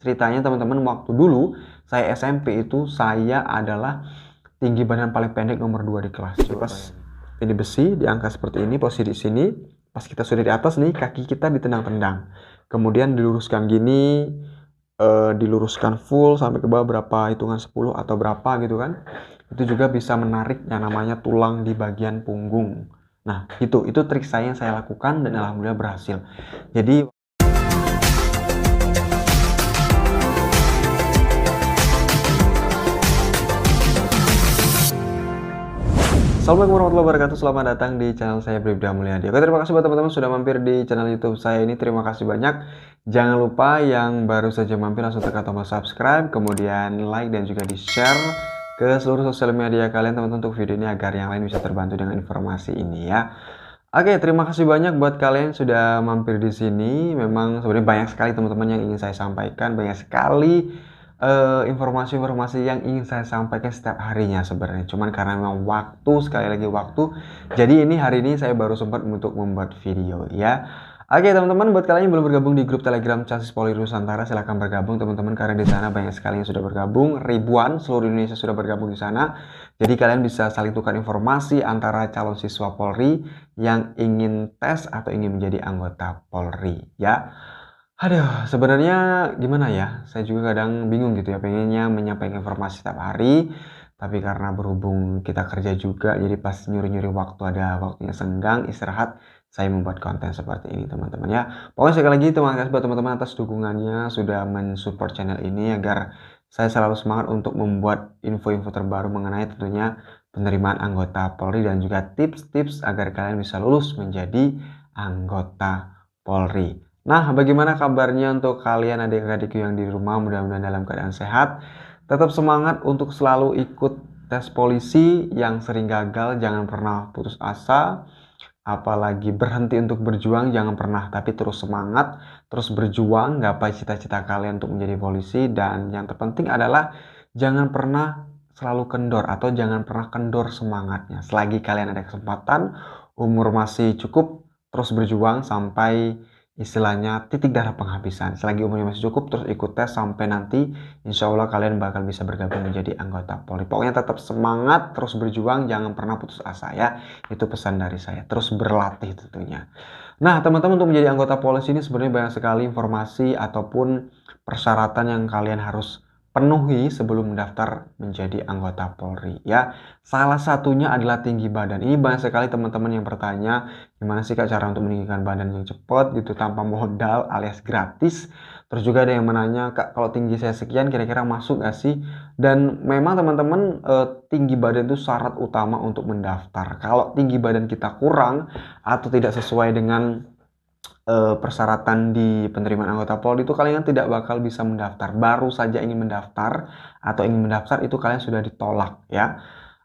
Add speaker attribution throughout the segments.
Speaker 1: ceritanya teman-teman, waktu dulu saya SMP itu saya adalah tinggi badan paling pendek nomor 2 di kelas. Pas ini besi diangkat seperti ini, posisi di sini. Pas kita sudah di atas nih, kaki kita ditendang-tendang. Kemudian diluruskan gini, diluruskan full sampai ke bawah berapa, hitungan 10 atau berapa gitu kan. Itu juga bisa menarik yang namanya tulang di bagian punggung. Nah, itu trik saya yang saya lakukan dan alhamdulillah berhasil. Jadi Assalamualaikum warahmatullahi wabarakatuh. Selamat datang di channel saya, Bribda Mulyadi. Oke, terima kasih buat teman-teman sudah mampir di channel YouTube saya ini. Terima kasih banyak. Jangan lupa yang baru saja mampir langsung tekan tombol subscribe, kemudian like dan juga di-share ke seluruh sosial media kalian teman-teman untuk video ini agar yang lain bisa terbantu dengan informasi ini ya. Oke, terima kasih banyak buat kalian sudah mampir di sini. Memang sebenarnya banyak sekali teman-teman yang ingin saya sampaikan, banyak sekali informasi-informasi yang ingin saya sampaikan setiap harinya sebenarnya. Cuman karena memang waktu, sekali lagi waktu, jadi hari ini saya baru sempat untuk membuat video ya. Oke teman-teman, buat kalian yang belum bergabung di grup Telegram Chassis Polri Nusantara, silahkan bergabung teman-teman, karena di sana banyak sekali yang sudah bergabung, ribuan seluruh Indonesia sudah bergabung di sana. Jadi kalian bisa saling tukar informasi antara calon siswa Polri yang ingin tes atau ingin menjadi anggota Polri ya. Aduh, sebenarnya gimana ya? Saya juga kadang bingung gitu ya, pengennya menyampaikan informasi setiap hari, tapi karena berhubung kita kerja juga, jadi pas nyuri-nyuri waktu, ada waktunya senggang, istirahat, saya membuat konten seperti ini teman-teman ya. Pokoknya sekali lagi terima kasih buat teman-teman atas dukungannya, sudah mensupport channel ini agar saya selalu semangat untuk membuat info-info terbaru mengenai tentunya penerimaan anggota Polri dan juga tips-tips agar kalian bisa lulus menjadi anggota Polri. Nah, bagaimana kabarnya untuk kalian adik-adikku yang di rumah? Mudah-mudahan dalam keadaan sehat. Tetap semangat untuk selalu ikut tes polisi, yang sering gagal jangan pernah putus asa. Apalagi berhenti untuk berjuang jangan pernah, tapi terus semangat, terus berjuang, gapai cita-cita kalian untuk menjadi polisi. Dan yang terpenting adalah jangan pernah selalu kendor atau jangan pernah kendor semangatnya. Selagi kalian ada kesempatan, umur masih cukup, terus berjuang sampai istilahnya titik darah penghabisan. Selagi umurnya masih cukup, terus ikut tes sampai nanti insya Allah kalian bakal bisa bergabung menjadi anggota Polri. Pokoknya tetap semangat, terus berjuang, jangan pernah putus asa ya. Itu pesan dari saya, terus berlatih tentunya. Nah teman-teman, untuk menjadi anggota polisi ini sebenarnya banyak sekali informasi ataupun persyaratan yang kalian harus penuhi sebelum mendaftar menjadi anggota Polri ya. Salah satunya adalah tinggi badan. Ini banyak sekali teman-teman yang bertanya, gimana sih Kak cara untuk meninggikan badan yang cepat gitu tanpa modal alias gratis. Terus juga ada yang menanya, Kak kalau tinggi saya sekian kira-kira masuk gak sih? Dan memang teman-teman, tinggi badan itu syarat utama untuk mendaftar. Kalau tinggi badan kita kurang atau tidak sesuai dengan persyaratan di penerimaan anggota Polri, itu kalian tidak bakal bisa mendaftar. Baru saja ingin mendaftar atau ingin mendaftar itu kalian sudah ditolak ya.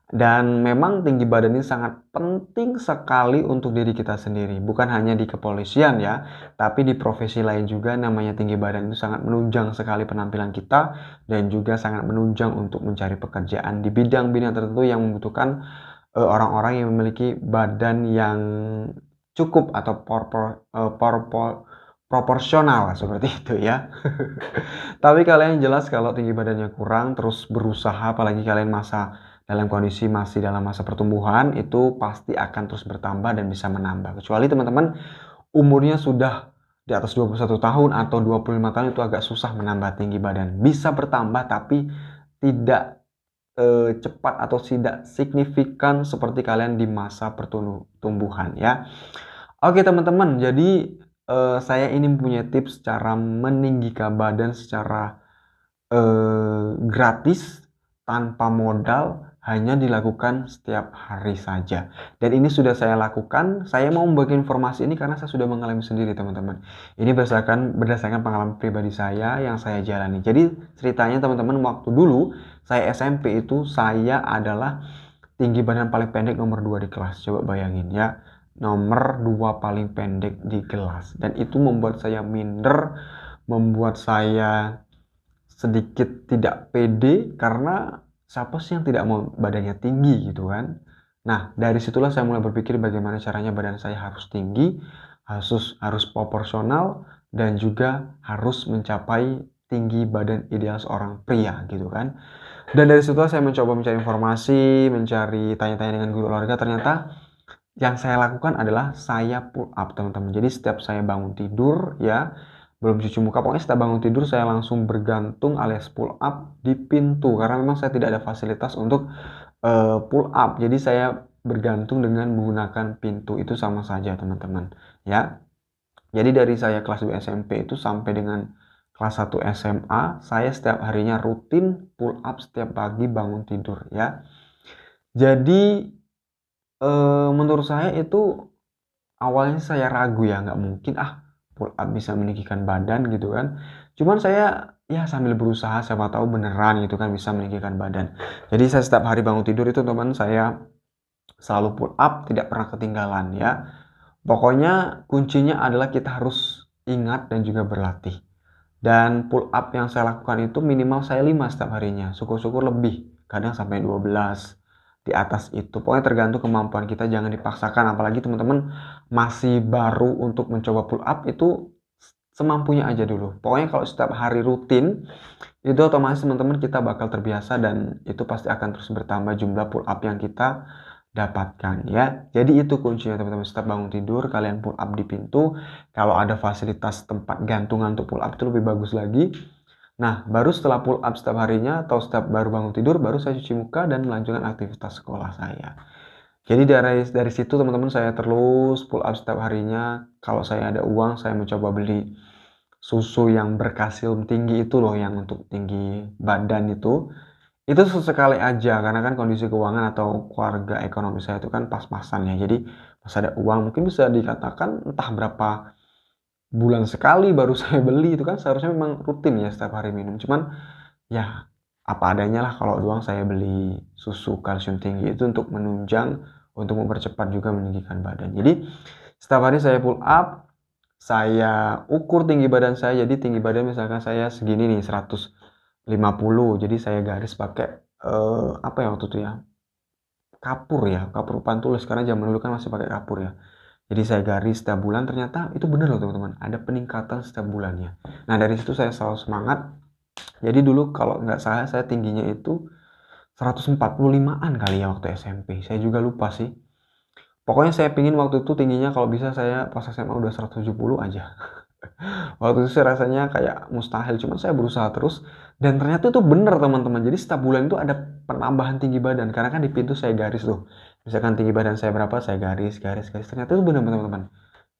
Speaker 1: Dan memang tinggi badan ini sangat penting sekali untuk diri kita sendiri, bukan hanya di kepolisian ya, tapi di profesi lain juga namanya tinggi badan itu sangat menunjang sekali penampilan kita dan juga sangat menunjang untuk mencari pekerjaan di bidang-bidang tertentu yang membutuhkan orang-orang yang memiliki badan yang cukup atau proporsional seperti itu ya. Tapi kalian jelas kalau tinggi badannya kurang terus berusaha, apalagi kalian dalam kondisi masih dalam masa pertumbuhan, itu pasti akan terus bertambah dan bisa menambah. Kecuali teman-teman umurnya sudah di atas 21 tahun atau 25 tahun, itu agak susah menambah tinggi badan. Bisa bertambah tapi tidak cepat atau tidak signifikan seperti kalian di masa pertumbuhan ya. Oke teman-teman, jadi saya ini punya tips cara meninggikan badan secara gratis tanpa modal, hanya dilakukan setiap hari saja. Dan ini sudah saya lakukan. Saya mau membagi informasi ini karena saya sudah mengalami sendiri teman-teman. Ini berdasarkan pengalaman pribadi saya yang saya jalani. Jadi ceritanya teman-teman, waktu dulu saya SMP itu saya adalah tinggi badan paling pendek nomor 2 di kelas. Coba bayangin ya, nomor 2 paling pendek di kelas. Dan itu membuat saya minder, membuat saya sedikit tidak pede, karena siapa sih yang tidak mau badannya tinggi gitu kan. Nah dari situlah saya mulai berpikir bagaimana caranya badan saya harus tinggi, harus proporsional, dan juga harus mencapai tinggi badan ideal seorang pria gitu kan. Dan dari situ saya mencoba mencari informasi, mencari tanya-tanya dengan guru olahraga, ternyata yang saya lakukan adalah saya pull up teman-teman. Jadi setiap saya bangun tidur ya, belum cuci muka, pokoknya setiap bangun tidur saya langsung bergantung alias pull up di pintu. Karena memang saya tidak ada fasilitas untuk pull up. Jadi saya bergantung dengan menggunakan pintu, itu sama saja teman-teman ya. Jadi dari saya kelas 2 SMP itu sampai dengan kelas 1 SMA, saya setiap harinya rutin pull up setiap pagi bangun tidur ya. Jadi menurut saya itu awalnya saya ragu ya, nggak mungkin pull up bisa meninggikan badan gitu kan. Cuman saya ya sambil berusaha, siapa tahu beneran gitu kan bisa meninggikan badan. Jadi saya setiap hari bangun tidur itu teman saya selalu pull up, tidak pernah ketinggalan ya. Pokoknya kuncinya adalah kita harus ingat dan juga berlatih. Dan pull up yang saya lakukan itu minimal saya 5 setiap harinya. Syukur-syukur lebih, kadang sampai 12 di atas itu. Pokoknya tergantung kemampuan kita, jangan dipaksakan. Apalagi teman-teman masih baru untuk mencoba pull up, itu semampunya aja dulu. Pokoknya kalau setiap hari rutin, itu otomatis teman-teman kita bakal terbiasa dan itu pasti akan terus bertambah jumlah pull up yang kita dapatkan ya. Jadi itu kuncinya teman-teman, setiap bangun tidur kalian pull up di pintu. Kalau ada fasilitas tempat gantungan untuk pull up itu lebih bagus lagi. Nah, baru setelah pull up setiap harinya atau setiap baru bangun tidur, baru saya cuci muka dan melanjutkan aktivitas sekolah saya. Jadi dari situ teman-teman saya terus pull up setiap harinya. Kalau saya ada uang, saya mencoba beli susu yang berkalsium tinggi itu loh, yang untuk tinggi badan itu. Itu sesekali aja, karena kan kondisi keuangan atau keluarga ekonomi saya itu kan pas-pasan ya. Jadi pas ada uang, mungkin bisa dikatakan entah berapa bulan sekali baru saya beli. Itu kan seharusnya memang rutin ya setiap hari minum. Cuman ya apa adanya lah, kalau doang saya beli susu kalsium tinggi itu untuk menunjang, untuk mempercepat juga meninggikan badan. Jadi setiap hari saya pull up, saya ukur tinggi badan saya. Jadi tinggi badan misalkan saya segini nih, 150. Jadi saya garis pakai apa ya waktu itu ya, kapur pantulis, karena zaman dulu kan masih pakai kapur ya. Jadi saya garis setiap bulan, ternyata itu benar loh teman-teman, ada peningkatan setiap bulannya. Nah dari situ saya selalu semangat. Jadi dulu kalau nggak salah saya tingginya itu 145-an kali ya waktu SMP, saya juga lupa sih. Pokoknya saya pingin waktu itu tingginya kalau bisa saya pas SMA udah 170 aja. Waktu itu saya rasanya kayak mustahil, cuman saya berusaha terus dan ternyata itu benar teman-teman. Jadi setiap bulan itu ada penambahan tinggi badan, karena kan di pintu saya garis tuh. Misalkan tinggi badan saya berapa, saya garis. Ternyata itu benar teman-teman.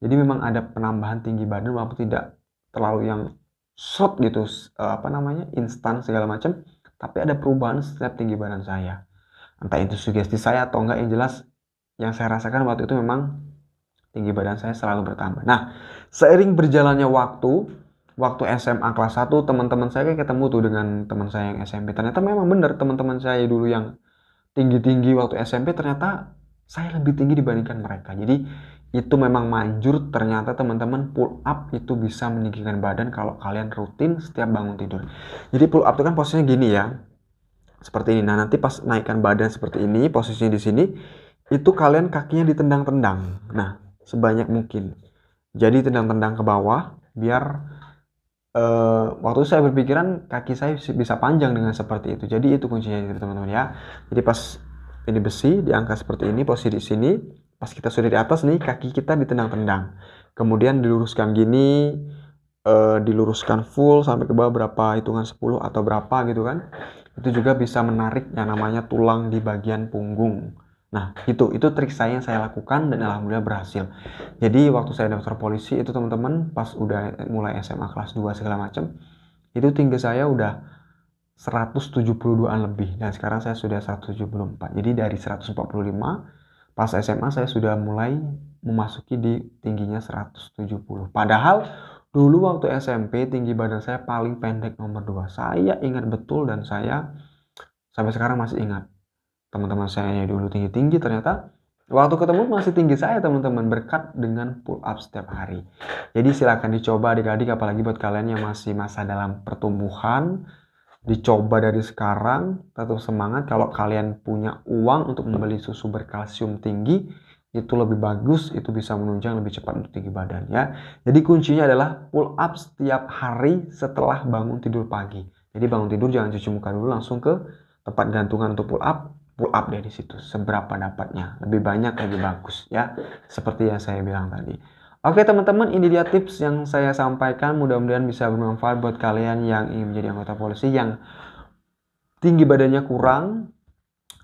Speaker 1: Jadi memang ada penambahan tinggi badan walaupun tidak terlalu yang short gitu, apa namanya, instan segala macam, tapi ada perubahan setiap tinggi badan saya. Entah itu sugesti saya atau enggak, yang jelas yang saya rasakan waktu itu memang tinggi badan saya selalu bertambah. Nah, seiring berjalannya waktu SMA kelas 1, teman-teman saya kayak ketemu tuh dengan teman saya yang SMP. Ternyata memang benar teman-teman saya dulu yang tinggi-tinggi waktu SMP, ternyata saya lebih tinggi dibandingkan mereka. Jadi itu memang manjur, ternyata teman-teman pull up itu bisa meninggikan badan kalau kalian rutin setiap bangun tidur. Jadi pull up itu kan posisinya gini ya, seperti ini. Nah, nanti pas naikkan badan seperti ini, posisinya di sini, itu kalian kakinya ditendang-tendang. Nah, sebanyak mungkin. Jadi tendang-tendang ke bawah biar waktu saya berpikiran kaki saya bisa panjang dengan seperti itu. Jadi itu kuncinya teman-teman ya. Jadi pas ini besi diangkat seperti ini, posisi di sini, pas kita sudah di atas nih, kaki kita ditendang-tendang. Kemudian diluruskan gini, diluruskan full sampai ke bawah berapa, hitungan 10 atau berapa gitu kan. Itu juga bisa menarik yang namanya tulang di bagian punggung. Nah, itu trik saya yang saya lakukan dan alhamdulillah berhasil. Jadi waktu saya daftar polisi itu teman-teman, pas udah mulai SMA kelas 2 segala macam, itu tinggi saya udah 172-an lebih dan sekarang saya sudah 174. Jadi dari 145 pas SMA saya sudah mulai memasuki di tingginya 170. Padahal dulu waktu SMP tinggi badan saya paling pendek nomor 2. Saya ingat betul dan saya sampai sekarang masih ingat. Teman-teman saya dulu tinggi-tinggi, ternyata waktu ketemu masih tinggi saya teman-teman, berkat dengan pull up setiap hari. Jadi silakan dicoba adik-adik, apalagi buat kalian yang masih masa dalam pertumbuhan, dicoba dari sekarang. Tetap semangat. Kalau kalian punya uang untuk membeli susu berkalsium tinggi, itu lebih bagus, itu bisa menunjang lebih cepat untuk tinggi badan ya. Jadi kuncinya adalah pull up setiap hari setelah bangun tidur pagi. Jadi bangun tidur jangan cuci muka dulu, langsung ke tempat gantungan untuk pull up deh di situ. Seberapa dapatnya, lebih banyak lebih bagus ya. Seperti yang saya bilang tadi. Oke teman-teman, ini dia tips yang saya sampaikan. Mudah-mudahan bisa bermanfaat buat kalian yang ingin menjadi anggota polisi yang tinggi badannya kurang.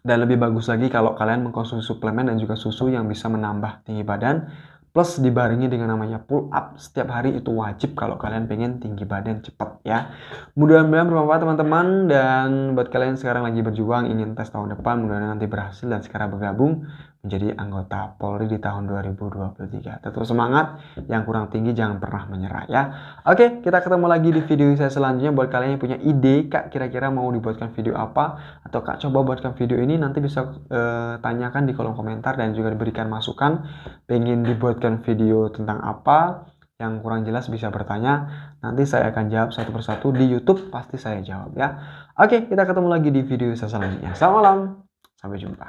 Speaker 1: Dan lebih bagus lagi kalau kalian mengkonsumsi suplemen dan juga susu yang bisa menambah tinggi badan. Plus dibarengi dengan namanya pull up setiap hari, itu wajib kalau kalian pengen tinggi badan cepat ya. Mudah-mudahan bermanfaat teman-teman. Dan buat kalian sekarang lagi berjuang ingin tes tahun depan, mudah-mudahan nanti berhasil dan sekarang bergabung menjadi anggota Polri di tahun 2023. Tetap semangat, yang kurang tinggi jangan pernah menyerah ya. Oke, kita ketemu lagi di video saya selanjutnya. Buat kalian yang punya ide, Kak kira-kira mau dibuatkan video apa, atau Kak coba buatkan video ini, nanti bisa tanyakan di kolom komentar dan juga diberikan masukan. Pengen dibuatkan video tentang apa, yang kurang jelas bisa bertanya. Nanti saya akan jawab satu persatu di YouTube, pasti saya jawab ya. Oke, kita ketemu lagi di video saya selanjutnya. Selamat malam, sampai jumpa.